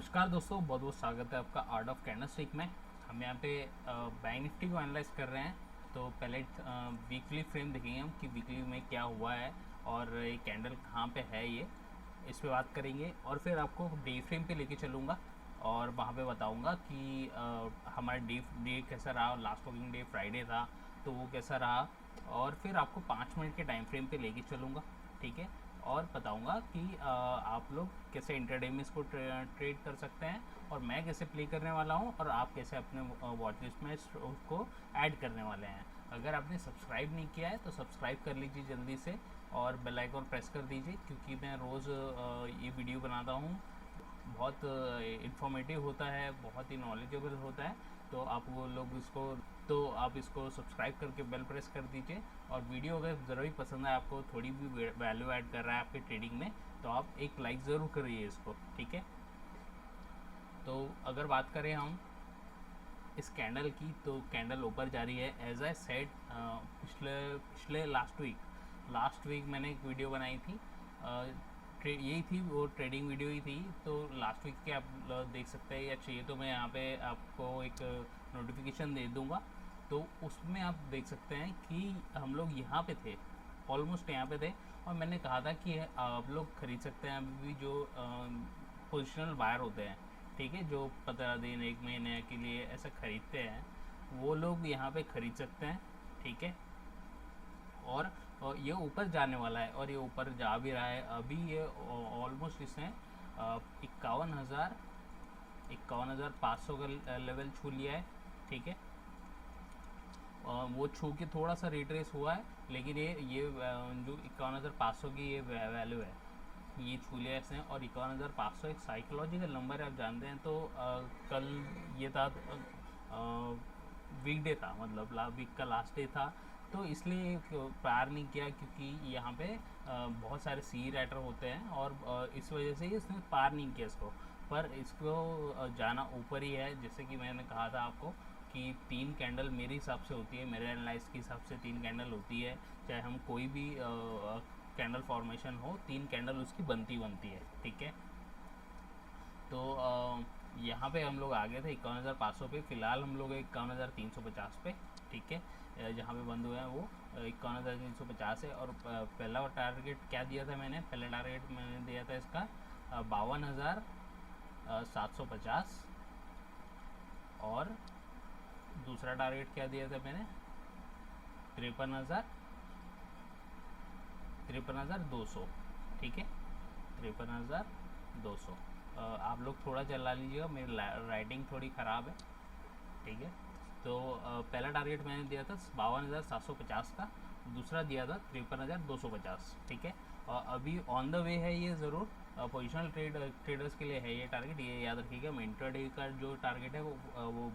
नमस्कार दोस्तों, बहुत बहुत स्वागत है आपका आर्ट ऑफ कैंडलस्टिक में। हम यहाँ पे बैंक निफ्टी को एनालाइज कर रहे हैं। तो पहले वीकली फ्रेम देखेंगे हम कि वीकली में क्या हुआ है और ये कैंडल कहाँ पे है, ये इस पे बात करेंगे। और फिर आपको डे फ्रेम पे लेके चलूँगा और वहाँ पे बताऊँगा कि हमारा डे कैसा रहा। लास्ट वर्किंग डे फ्राइडे था तो वो कैसा रहा। और फिर आपको 5 मिनट के टाइम फ्रेम पे लेके चलूँगा, ठीक है। और बताऊंगा कि आप लोग कैसे इंटरडे में इसको ट्रेड कर सकते हैं और मैं कैसे प्ले करने वाला हूं और आप कैसे अपने वॉच लिस्ट में उसको ऐड करने वाले हैं। अगर आपने सब्सक्राइब नहीं किया है तो सब्सक्राइब कर लीजिए जल्दी से और बेल आइकन प्रेस कर दीजिए, क्योंकि मैं रोज़ ये वीडियो बनाता हूँ। बहुत इन्फॉर्मेटिव होता है, बहुत ही नॉलेजेबल होता है। तो आप इसको सब्सक्राइब करके बेल प्रेस कर दीजिए। और वीडियो अगर ज़रा भी पसंद है, आपको थोड़ी भी वैल्यू ऐड कर रहा है आपके ट्रेडिंग में, तो आप एक लाइक ज़रूर करिए इसको, ठीक है। तो अगर बात करें हम इस कैंडल की, तो कैंडल ऊपर जा रही है एज आई सेड। पिछले पिछले लास्ट वीक मैंने एक वीडियो बनाई थी, यही थी वो, ट्रेडिंग वीडियो ही थी। तो लास्ट वीक के आप देख सकते हैं, या चाहिए तो मैं यहाँ पे आपको एक नोटिफिकेशन दे दूँगा। तो उसमें आप देख सकते हैं कि हम लोग यहाँ पे थे, ऑलमोस्ट यहाँ पे थे। और मैंने कहा था कि आप लोग खरीद सकते हैं अभी भी, जो पोजिशनल बायर होते हैं, ठीक है, जो 15 दिन 1 महीने के लिए ऐसा ख़रीदते हैं, वो लोग यहाँ पे ख़रीद सकते हैं, ठीक है। और ये ऊपर जाने वाला है और ये ऊपर जा भी रहा है। अभी ये ऑलमोस्ट इसने 51,500 का लेवल छू लिया है, ठीक है। वो छू के थोड़ा सा रिट्रेस हुआ है, लेकिन ये जो 51,500 की ये वैल्यू है, ये छू लिया इसने। और 51,500 एक साइकोलॉजिकल नंबर है, आप जानते हैं। तो कल ये था, वीकडे था, मतलब वीक का लास्ट डे था, तो इसलिए पार नहीं किया, क्योंकि यहाँ पे बहुत सारे सी राइटर होते हैं और इस वजह से इसने पार नहीं किया इसको। पर इसको जाना ऊपर ही है, जैसे कि मैंने कहा था आपको कि 3 कैंडल मेरे हिसाब से होती है, मेरे एनालाइज के हिसाब से 3 कैंडल होती है। चाहे हम कोई भी कैंडल फॉर्मेशन हो, 3 कैंडल उसकी बनती है, ठीक है। तो यहाँ पे हम लोग आ गए थे 51,500 पे। फ़िलहाल हम लोग 51,350 पे, ठीक है। जहाँ पे बंद हुए हैं वो 51,350 है। और पहला टारगेट क्या दिया था मैंने, पहला टारगेट मैंने दिया था इसका 52,750। और दूसरा टारगेट क्या दिया था मैंने, 53,200, ठीक है, 53,200। आप लोग थोड़ा चला लीजिएगा, मेरी राइटिंग थोड़ी ख़राब है, ठीक है। तो पहला टारगेट मैंने दिया था 52,750 का, दूसरा दिया था 53,250, ठीक है। और अभी ऑन द वे है ये, ज़रूर पोजिशनल ट्रेडर्स के लिए है ये टारगेट, ये याद रखिएगा। मैं इंट्राडे का जो टारगेट है वो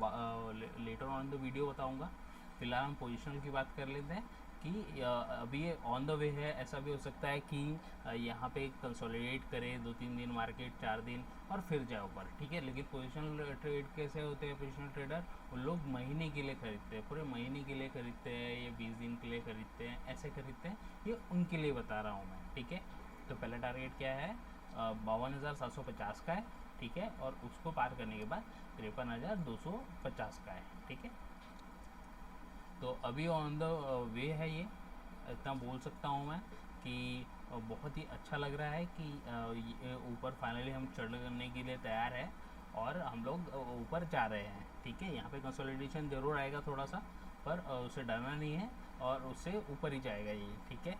लेटर ऑन द वीडियो बताऊँगा। फिलहाल हम पोजिशनल की बात कर लेते हैं कि अभी ये ऑन द वे है। ऐसा भी हो सकता है कि यहाँ पे कंसोलिडेट करे 2-3 दिन मार्केट, 4 दिन, और फिर जाए ऊपर, ठीक है। लेकिन पोजिशनल ट्रेड कैसे होते हैं, पोजिशनल ट्रेडर उन लोग महीने के लिए खरीदते हैं, पूरे महीने के लिए खरीदते हैं, या 20 दिन के लिए खरीदते हैं, ऐसे खरीदते हैं। ये उनके लिए बता रहा हूँ मैं, ठीक है। तो पहला टारगेट क्या है, 52,750 का है, ठीक है। और उसको पार करने के बाद 53,250 का है, ठीक है। तो अभी ऑन द वे है ये, इतना बोल सकता हूँ मैं कि बहुत ही अच्छा लग रहा है कि ऊपर फाइनली हम चढ़ने के लिए तैयार है और हम लोग ऊपर जा रहे हैं, ठीक है। यहाँ पे कंसोलिडेशन ज़रूर आएगा थोड़ा सा, पर उसे डरना नहीं है और उससे ऊपर ही जाएगा ये, ठीक है।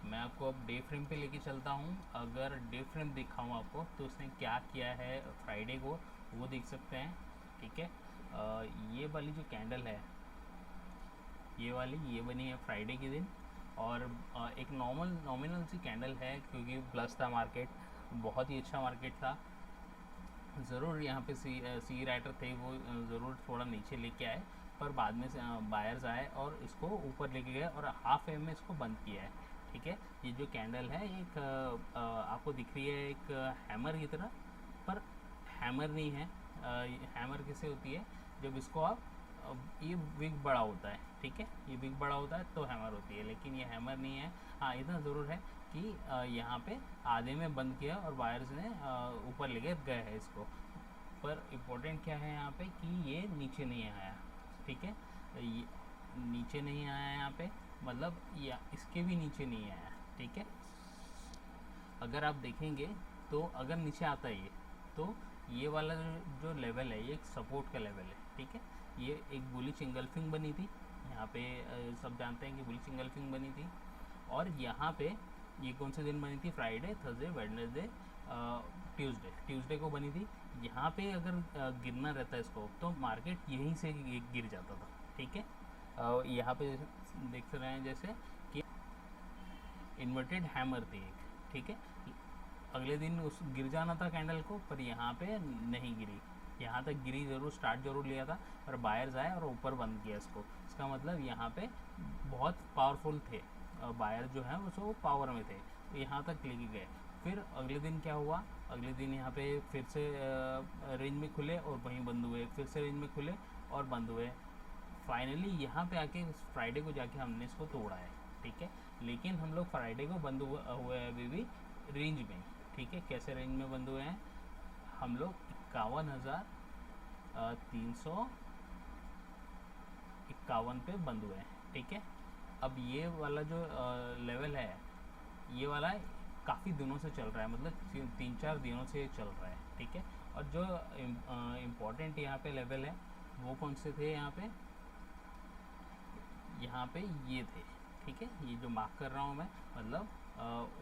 मैं आपको अब डे फ्रेम पे लेके चलता हूँ। अगर डे फ्रेम दिखाऊँ आपको, तो उसने क्या किया है फ्राइडे को, वो देख सकते हैं, ठीक है। ये वाली जो कैंडल है, ये बनी है फ्राइडे के दिन। और एक नॉमिनल सी कैंडल है, क्योंकि प्लस था मार्केट, बहुत ही अच्छा मार्केट था। ज़रूर यहाँ पे सी राइटर थे, वो ज़रूर थोड़ा नीचे लेके आए, पर बाद में से बायर्स आए और इसको ऊपर लेके गए और हाफ एम में इसको बंद किया है, ठीक है। ये जो कैंडल है, एक आपको दिख रही है एक हैमर की तरह, पर हैमर नहीं है। हैमर किसे होती है, जब इसको आप ये विग बड़ा होता है, ठीक है, ये विक बड़ा होता है तो हैमर होती है, लेकिन ये हैमर नहीं है। हाँ, इतना ज़रूर है कि यहाँ पे आधे में बंद किया और वायर्स ने ऊपर लेके गए हैं इसको। पर इम्पोर्टेंट क्या है यहाँ पे कि ये नीचे नहीं आया, ठीक है, ये नीचे नहीं आया यहाँ पे, मतलब या इसके भी नीचे नहीं आया, ठीक है। अगर आप देखेंगे तो अगर नीचे आता है ये, तो ये वाला जो लेवल है ये एक सपोर्ट का लेवल है, ठीक है। ये एक बुलिश इंगल्फिंग बनी थी यहाँ पे, सब जानते हैं कि बुलिश इंगल्फिंग बनी थी। और यहाँ पे ये कौन से दिन बनी थी? फ्राइडे, थर्सडे, वेडनेसडे, ट्यूसडे को बनी थी। यहाँ पे अगर गिरना रहता है इसको तो मार्केट यहीं से गिर जाता था, ठीक है। यहाँ पे देख रहे हैं जैसे कि इन्वर्टेड हैमर थी एक, ठीक है। अगले दिन उस गिर जाना था कैंडल को, पर यहाँ पे नहीं गिरी, यहाँ तक गिरी जरूर, स्टार्ट जरूर लिया था, और बायर्स आए और ऊपर बंद किया इसको। इसका मतलब यहाँ पे बहुत पावरफुल थे, बायर जो है वो पावर में थे, तो यहाँ तक लेके गए। फिर अगले दिन क्या हुआ? अगले दिन यहाँ पे फिर से रेंज में खुले और वहीं बंद हुए, फिर से रेंज में खुले और बंद हुए। फाइनली यहाँ पे आके फ्राइडे को जाके हमने इसको तोड़ा है, ठीक है। लेकिन हम लोग फ्राइडे को बंद हुए हैं अभी भी रेंज में, ठीक है। कैसे रेंज में बंद हुए हैं? हम लोग 51,351 पे बंद हुए हैं, ठीक है। अब ये वाला जो लेवल है, ये वाला काफ़ी दिनों से चल रहा है, मतलब 3-4 दिनों से चल रहा है, ठीक है। और जो इम्पोर्टेंट यहाँ पे लेवल है वो कौन से थे? यहाँ पे ये थे, ठीक है। ये जो मार्क कर रहा हूँ मैं, मतलब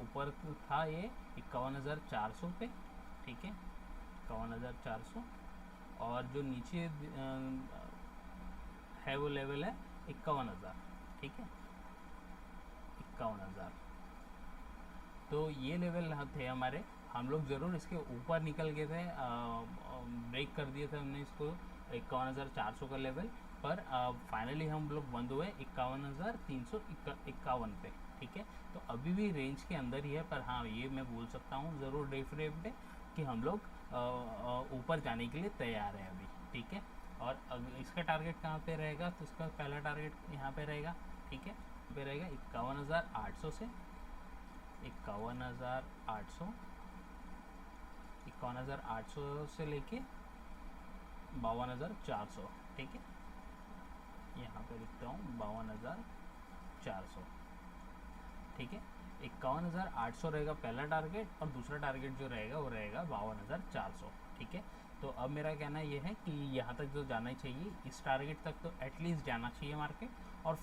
ऊपर था ये 51,400 पे, ठीक है, 51,400। और जो नीचे है वो लेवल है 51,000, ठीक है, 51,000। तो ये लेवल थे हमारे, हम लोग ज़रूर इसके ऊपर निकल गए थे, ब्रेक कर दिए थे हमने इसको 51,400 का लेवल, पर फाइनली हम लोग बंद हुए 51,351 पे, ठीक है। तो अभी भी रेंज के अंदर ही है, पर हाँ ये मैं बोल सकता हूँ ज़रूर डे फ्रेम पे कि हम लोग ऊपर जाने के लिए तैयार हैं अभी, ठीक है। और इसका टारगेट कहाँ पे रहेगा? तो इसका पहला टारगेट यहाँ पे रहेगा, ठीक है, यहाँ पे रहेगा 51,800 से 51,800, 51,800 से लेके 52,400, ठीक है। यहाँ पे लिखता हूँ 52,400, ठीक है। 51,800 रहेगा पहला टारगेट, और दूसरा टारगेट जो रहेगा वो रहेगा 52,400, ठीक है। तो अब मेरा कहना ये है कि यहाँ तक तो जाना ही चाहिए, इस टारगेट तक तो एटलीस्ट जाना चाहिए मार्केट, और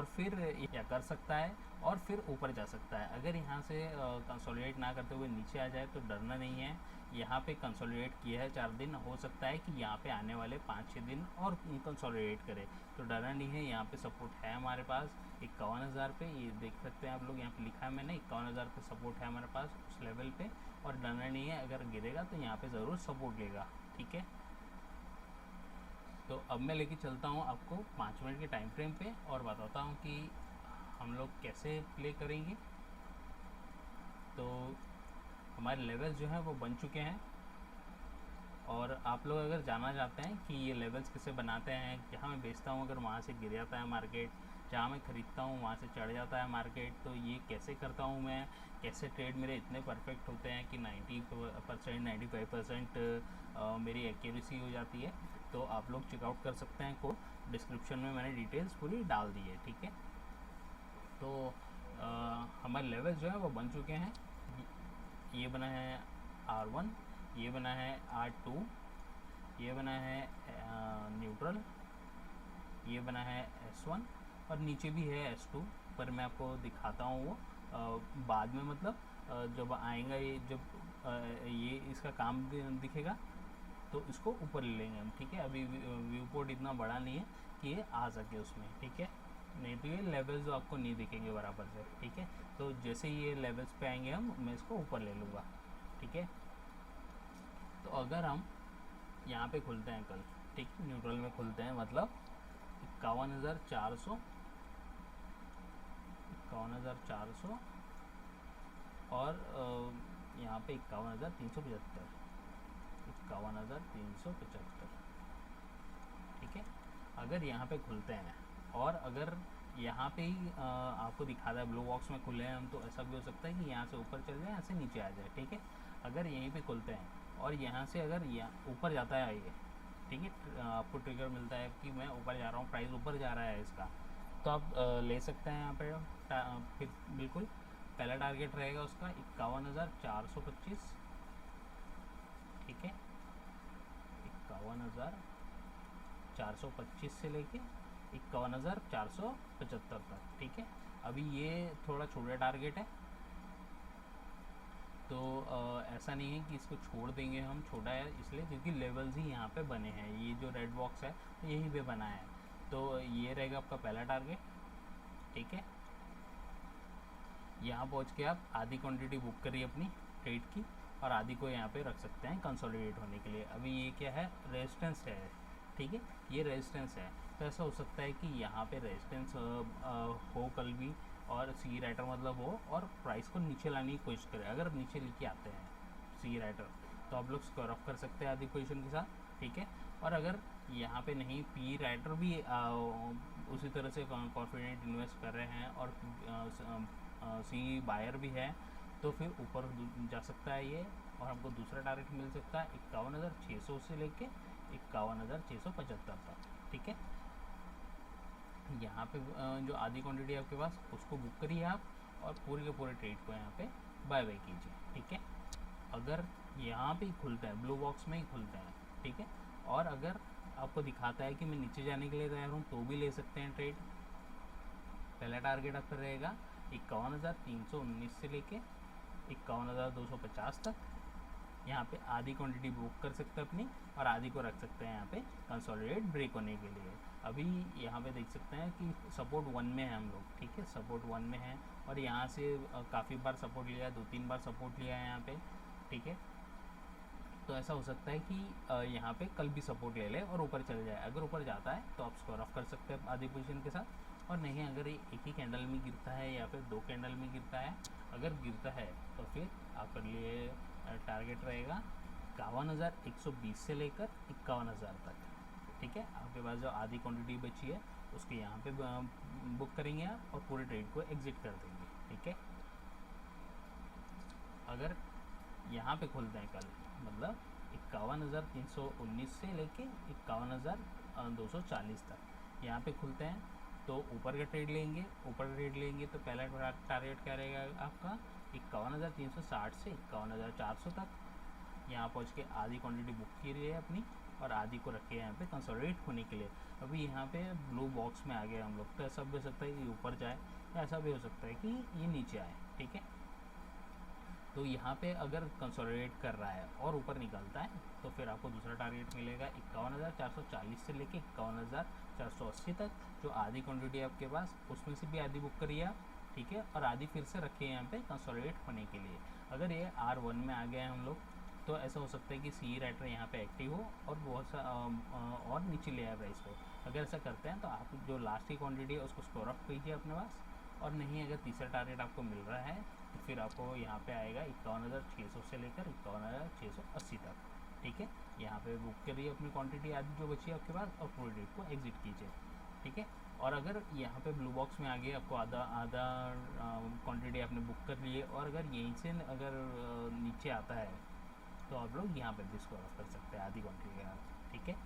फिर या कर सकता है और फिर ऊपर जा सकता है। अगर यहाँ से कंसोलिडेट ना करते हुए नीचे आ जाए तो डरना नहीं है। यहाँ पे कंसोलिडेट किया है 4 दिन, हो सकता है कि यहाँ पे आने वाले 5-6 दिन और कंसोलिडेट करे, तो डरना नहीं है। यहाँ पे सपोर्ट है हमारे पास 51,000 पे, ये देख सकते हैं आप लोग, यहाँ पे लिखा है मैंने 51,000 पे सपोर्ट है हमारे पास उस लेवल पे, और डरना नहीं है। अगर गिरेगा तो यहाँ पे ज़रूर सपोर्ट लेगा, ठीक है। तो अब मैं लेके चलता हूँ आपको 5 मिनट के टाइम फ्रेम पे और बताता हूँ कि हम लोग कैसे प्ले करेंगे। तो हमारे लेवल्स जो हैं वो बन चुके हैं, और आप लोग अगर जानना चाहते हैं कि ये लेवल्स कैसे बनाते हैं, जहाँ मैं बेचता हूँ अगर वहाँ से गिर जाता है मार्केट, जहाँ मैं ख़रीदता हूँ वहाँ से चढ़ जाता है मार्केट, तो ये कैसे करता हूँ मैं, कैसे ट्रेड मेरे इतने परफेक्ट होते हैं कि 90%, 95% मेरी एक्यूरेसी हो जाती है, तो आप लोग चेकआउट कर सकते हैं। को डिस्क्रिप्शन में मैंने डिटेल्स पूरी डाल दी है, ठीक है। तो हमारे लेवल्स जो है वो बन चुके हैं। ये बना है R1, ये बना है R2, ये बना है न्यूट्रल, ये बना है S1, और नीचे भी है S2, पर मैं आपको दिखाता हूँ वो बाद में, मतलब जब आएगा ये, जब ये इसका काम दिखेगा तो इसको ऊपर ले लेंगे हम, ठीक है। अभी व्यू पोर्ट इतना बड़ा नहीं है कि ये आ सके उसमें, ठीक है, नहीं तो ये लेवल्स जो आपको नहीं दिखेंगे बराबर से, ठीक है। तो जैसे ही ये लेवल्स पे आएंगे मैं इसको ऊपर ले लूँगा, ठीक है। तो अगर हम यहाँ पे खुलते हैं कल, ठीक है, न्यूट्रल में खुलते हैं, मतलब 51,400, 51,400, और यहाँ पे 51,375, 51,375, ठीक है। अगर यहाँ पे खुलते हैं और अगर यहाँ पे ही आपको दिखा रहा है ब्लू बॉक्स में खुले हैं हम, तो ऐसा भी हो सकता है कि यहाँ से ऊपर चल जाए, यहाँ से नीचे आ जाए, ठीक है। अगर यहीं पे खुलते हैं और यहाँ से अगर यहाँ ऊपर जाता है ये, ठीक है, आपको ट्रिगर मिलता है कि मैं ऊपर जा रहा हूँ, प्राइस ऊपर जा रहा है इसका, तो आप ले सकते हैं यहाँ पे फिर बिल्कुल। पहला टारगेट रहेगा उसका 51,425, ठीक है, 51,425 से लेके 51,475 तक, ठीक है। अभी ये थोड़ा छोटा टारगेट है, तो ऐसा नहीं है कि इसको छोड़ देंगे हम, छोटा है इसलिए क्योंकि लेवल्स ही यहाँ पे बने हैं, ये जो रेड बॉक्स है यहीं पे बना है। तो ये रहेगा आपका पहला टारगेट, ठीक है। यहाँ पहुँच के आप आधी क्वांटिटी बुक करिए अपनी ट्रेड की, और आधी को यहाँ पे रख सकते हैं कंसोलिडेट होने के लिए। अभी ये क्या है, रेजिस्टेंस है, ठीक है, ये रेजिस्टेंस है। तो ऐसा हो सकता है कि यहाँ पे रेजिस्टेंस हो कल भी, और सी राइटर मतलब हो, और प्राइस को नीचे लाने की कोशिश करें। अगर नीचे लेके आते हैं सी राइटर तो आप लोग स्क्वायर ऑफ कर सकते हैं आधी पोजीशन के साथ, ठीक है। और अगर यहाँ पे नहीं, पी राइटर भी उसी तरह से कॉन्फिडेंट इन्वेस्ट कर रहे हैं और सी बायर भी है, तो फिर ऊपर जा सकता है ये, और हमको दूसरा टारगेट मिल सकता है 51,600 से लेके 51,675 तक, ठीक है। यहाँ पे जो आधी क्वांटिटी आपके पास, उसको बुक करिए आप, और पूरे के पूरे ट्रेड को यहाँ पे बाय बाय कीजिए, ठीक है। अगर यहाँ पे ही खुलता है, ब्लू बॉक्स में ही खुलता है, ठीक है, और अगर आपको दिखाता है कि मैं नीचे जाने के लिए तैयार हूँ, तो भी ले सकते हैं ट्रेड। पहला टारगेट आपका रहेगा 51,319 से लेके 51,250 तक। यहाँ पे आधी क्वांटिटी बुक कर सकते हैं अपनी, और आधी को रख सकते हैं यहाँ पे कंसोलिडेट ब्रेक होने के लिए। अभी यहाँ पे देख सकते हैं कि सपोर्ट 1 में है हम लोग, ठीक है, सपोर्ट 1 में है, और यहाँ से काफ़ी बार सपोर्ट लिया है, 2-3 बार सपोर्ट लिया है यहाँ पे, ठीक है। तो ऐसा हो सकता है कि यहाँ पे कल भी सपोर्ट ले ले और ऊपर चले जाए। अगर ऊपर जाता है तो आप स्क्वायर ऑफ कर सकते हैं आधी पोजीशन के साथ, और नहीं अगर ये एक ही कैंडल में गिरता है या फिर 2 कैंडल में गिरता है, अगर गिरता है तो फिर आपके लिए टारगेट रहेगा 51,120 से लेकर 51,000 तक, ठीक है। आपके पास जो आधी क्वांटिटी बची है उसको यहाँ पे बुक करेंगे आप, और पूरे ट्रेड को एग्जिट कर देंगे, ठीक है। अगर यहाँ पे खुलते हैं कल, मतलब 51,319 से लेके 51,240 तक यहाँ पे खुलते हैं, तो ऊपर का ट्रेड लेंगे। ऊपर ट्रेड लेंगे तो पहला टारगेट क्या रहेगा आपका 51,360 से 51,400 तक। यहाँ पहुँच के आधी क्वांटिटी बुक की रही है अपनी, और आधी को रखे यहाँ पे कंसोलिडेट होने के लिए। अभी यहाँ पे ब्लू बॉक्स में आ गए हम लोग, तो ऐसा भी हो सकता है कि ऊपर जाए, या ऐसा भी हो सकता है कि ये नीचे आए, ठीक है। तो यहाँ पे अगर कंसोलिडेट कर रहा है और ऊपर निकलता है, तो फिर आपको दूसरा टारगेट मिलेगा 51,440 से लेके 51,480 तक। जो आधी क्वांटिटी आपके पास, उसमें से भी आधी बुक करिए आप, ठीक है, और आधी फिर से रखिए यहाँ पे कंसोलिडेट होने के लिए। अगर ये R1 में आ गए हैं हम लोग, तो ऐसा हो सकता है कि सी राइटर यहाँ पे एक्टिव हो और बहुत सा और नीचे ले आए प्राइस को। अगर ऐसा करते हैं तो आप जो लास्ट की क्वांटिटी है उसको स्टोर ऑफ कीजिए अपने पास, और नहीं अगर तीसरा टारगेट आपको मिल रहा है तो फिर आपको यहाँ पे आएगा 51,600 से लेकर 51,680 तक, ठीक है। यहाँ पे बुक करिए अपनी क्वांटिटी आधी जो बची है आपके पास, और पूरे डेट को एग्जिट कीजिए, ठीक है। और अगर यहाँ पे ब्लू बॉक्स में आ गए, आपको आधा क्वांटिटी आपने बुक कर ली है, और अगर यहीं से अगर नीचे आता है तो आप लोग यहाँ पे भी स्क्वायर ऑफ कर सकते हैं आधी क्वांटिटी के साथ, ठीक है।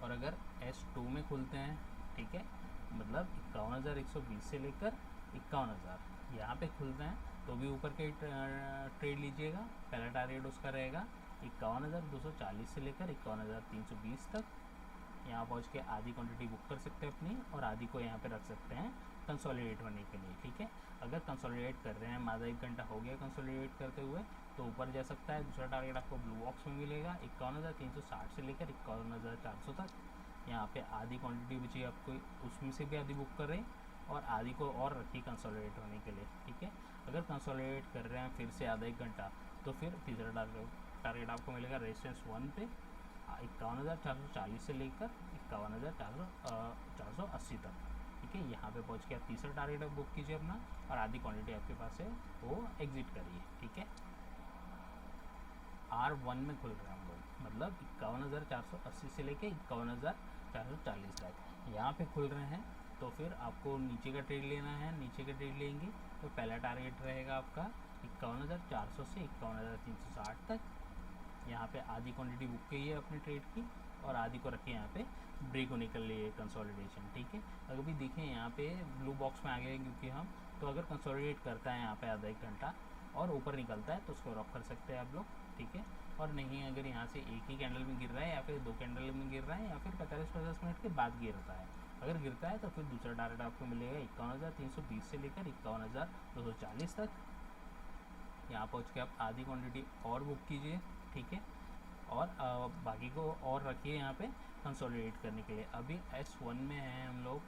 और अगर S2 में खुलते हैं, ठीक है, मतलब 51,120 से लेकर 51,000 यहाँ पे खुलते हैं, तो भी ऊपर के ट्रेड लीजिएगा। पहला टारगेट उसका रहेगा 51,240 से लेकर 51,320 तक। यहाँ पहुँच के आधी क्वांटिटी बुक कर सकते हैं अपनी, और आधी को यहाँ पे रख सकते हैं कंसोलिडेट होने के लिए, ठीक है। अगर कंसोलिडेट कर रहे हैं, आधा 1 घंटा हो गया कंसोलिडेट करते हुए, तो ऊपर जा सकता है। दूसरा टारगेट आपको ब्लू बॉक्स में मिलेगा 51,360 से लेकर 51,400 तक। यहाँ पे आधी क्वांटिटी बची आपको, उसमें से भी आधी बुक करें, और आधी को और रखी कंसोलिडेट होने के लिए, ठीक है। अगर कंसोलिडेट कर रहे हैं फिर से आधा 1 घंटा, तो फिर तीसरा टारगेट आपको मिलेगा रेजिस्टेंस 1 पे 51,440 से लेकर 51,480 तक, ठीक है। यहाँ पे पहुँच के आप तीसरा टारगेट बुक कीजिए अपना, और आधी क्वांटिटी आपके पास है वो एग्जिट करिए, ठीक है। R1 में खुल रहे हैं हम लोग, मतलब 51,480 से लेके 51,440 तक। यहाँ पे खुल रहे हैं तो फिर आपको नीचे का ट्रेड लेना है, नीचे का ट्रेड लेंगे तो पहला टारगेट रहेगा आपका 51,400 से 51,360 तक। यहाँ पे आधी क्वांटिटी बुक की है अपने ट्रेड की और आधी को रखे यहाँ पे ब्रेक होने के लिए कंसोलिडेशन, ठीक है। अगर भी देखें यहाँ पे ब्लू बॉक्स में आ गए क्योंकि हम, तो अगर कंसोलिडेट करता है यहाँ पे आधा एक घंटा और ऊपर निकलता है तो उसको रॉक कर सकते हैं आप लोग, ठीक है। और नहीं अगर यहाँ से एक ही कैंडल में गिर रहा है या फिर 2 कैंडल में गिर रहा है या फिर 45-50 मिनट के बाद गिरता है, अगर गिरता है तो फिर दूसरा टारगेट आपको मिलेगा 51,320 से लेकर 51,240 तक। यहाँ पहुँच के आप आधी क्वांटिटी और बुक कीजिए, ठीक है, और बाकी को और रखिए यहाँ पे कंसोलिडेट करने के लिए। अभी S1 में है हम लोग,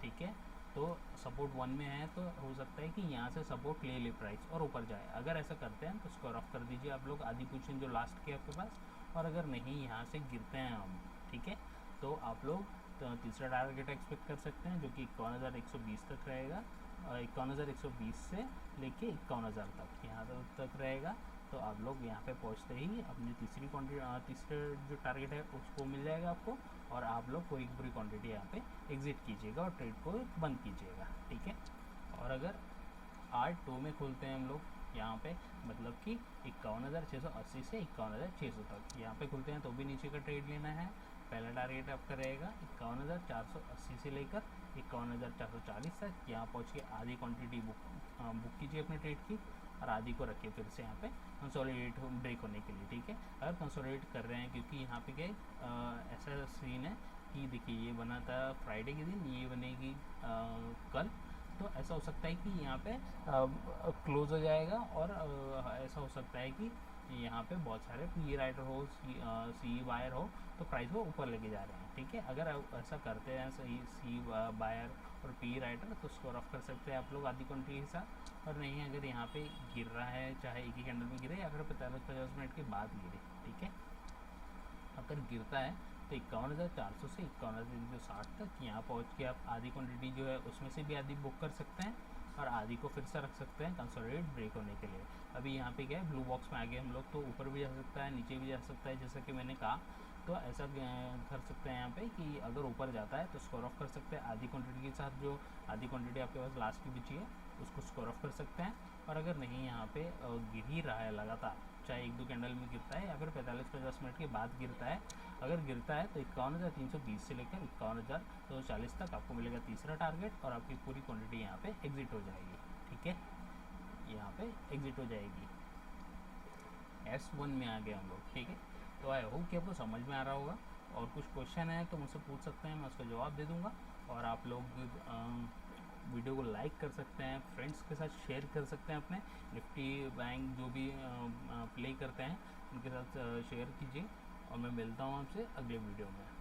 ठीक है, तो सपोर्ट 1 में है तो हो सकता है कि यहाँ से सपोर्ट ले ले प्राइस और ऊपर जाए। अगर ऐसा करते हैं तो उसको रफ कर दीजिए आप लोग आधी पोजीशन जो लास्ट की आपके पास। और अगर नहीं यहाँ से गिरते हैं हम, ठीक है, तो आप लोग तो तीसरा टारगेट एक्सपेक्ट कर सकते हैं जो कि 51,120 तक रहेगा, 51,120 से लेके 51,000 तक यहाँ तक रहेगा। तो आप लोग यहाँ पे पहुँचते ही अपनी तीसरे जो टारगेट है उसको मिल जाएगा आपको और आप लोग पूरी पूरी क्वांटिटी यहाँ पे एग्जिट कीजिएगा और ट्रेड को बंद कीजिएगा, ठीक है। और अगर R2 में खोलते हैं हम लोग यहाँ पे, मतलब कि 51,680 से 51,600 तक यहाँ पे खुलते हैं तो भी नीचे का ट्रेड लेना है। पहला टारगेट आपका रहेगा 51,480 से लेकर 51,440 तक। यहाँ पहुँच के आधी क्वांटिटी बुक कीजिए अपने ट्रेड की और आधी को रखिए फिर से यहाँ पे कंसोलिडेट ब्रेक होने के लिए, ठीक है। अगर कंसोलिडेट कर रहे हैं क्योंकि यहाँ पे क्या ऐसा सीन है कि देखिए ये बना था फ्राइडे के दिन, ये बनेगी कल, तो ऐसा हो सकता है कि यहाँ पे क्लोज हो जाएगा और ऐसा हो सकता है कि यहाँ पे बहुत सारे पी राइटर हो, सी बायर हो तो प्राइस को ऊपर लेके जा रहे हैं, ठीक है। अगर ऐसा करते हैं सी बायर और पी राइटर तो उसको रफ कर सकते हैं आप लोग आधी क्वांटिटी के साथ। और नहीं अगर यहाँ पे गिर रहा है चाहे एक ही कैंडल में गिरे या फिर 45-50 मिनट के बाद गिरे, ठीक है, अगर गिरता है तो 51,400 से 51,360 तक यहाँ पहुँच के आप आधी क्वांटिटी जो है उसमें से भी आधी बुक कर सकते हैं और आधी को फिर से रख सकते हैं कंसोलिडेट ब्रेक होने के लिए। अभी यहाँ पे क्या है ब्लू बॉक्स में आ गए हम लोग, तो ऊपर भी जा सकता है नीचे भी जा सकता है जैसा कि मैंने कहा। तो ऐसा कर सकते हैं यहाँ पे कि अगर ऊपर जाता है तो स्कोर ऑफ कर सकते हैं आधी क्वांटिटी के साथ, जो आधी क्वांटिटी आपके पास लास्ट की बची है उसको स्कोर ऑफ कर सकते हैं। और अगर नहीं यहाँ पे गिर ही रहा है लगातार, चाहे 1-2 कैंडल में गिरता है या फिर 45-50 मिनट के बाद गिरता है, अगर गिरता है तो 51,320 से लेकर 51,240 तक आपको मिलेगा तीसरा टारगेट और आपकी पूरी क्वांटिटी यहाँ पे एग्जिट हो जाएगी, ठीक है, यहाँ पे एग्जिट हो जाएगी। S1 में आ गए हम लोग, ठीक है। तो आई होप कि आपको समझ में आ रहा होगा और कुछ क्वेश्चन है तो मुझसे पूछ सकते हैं, मैं उसका जवाब दे दूँगा। और आप लोग वीडियो को लाइक कर सकते हैं, फ्रेंड्स के साथ शेयर कर सकते हैं, अपने निफ्टी बैंक जो भी प्ले करते हैं उनके साथ शेयर कीजिए। और मैं मिलता हूँ आपसे अगले वीडियो में।